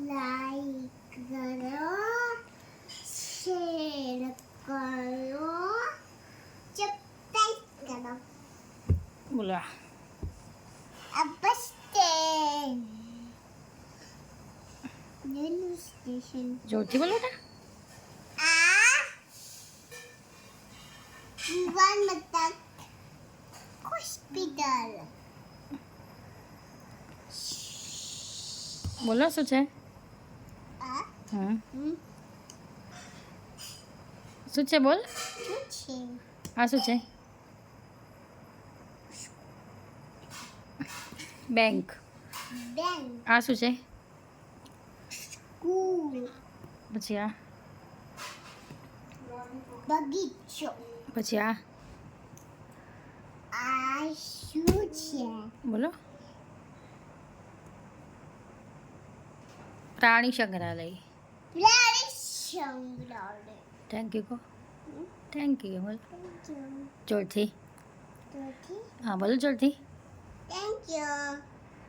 Like કરો, share કરો, subscribe કરો. બોલો અપસ્તે રેલવે સ્ટેશન. જોરથી બોલો ને. આ ભુવન મતક હોસ્પિટલ. બોલો શું છે? આ શું છે બોલ. શું છે? આ શું છે? બેંક. બેંક. આ શું છે? સ્કૂલ. પછી આ. બગીચો. પછી આ. આ શું છે? બોલો. પ્રાણી સંગ્રહાલય. પ્રાણી સંગ્રહાલય. થેન્ક યુ કહો. થેન્ક યુ બોલ જોરથી. Thank હા બોલો જોરથી. you.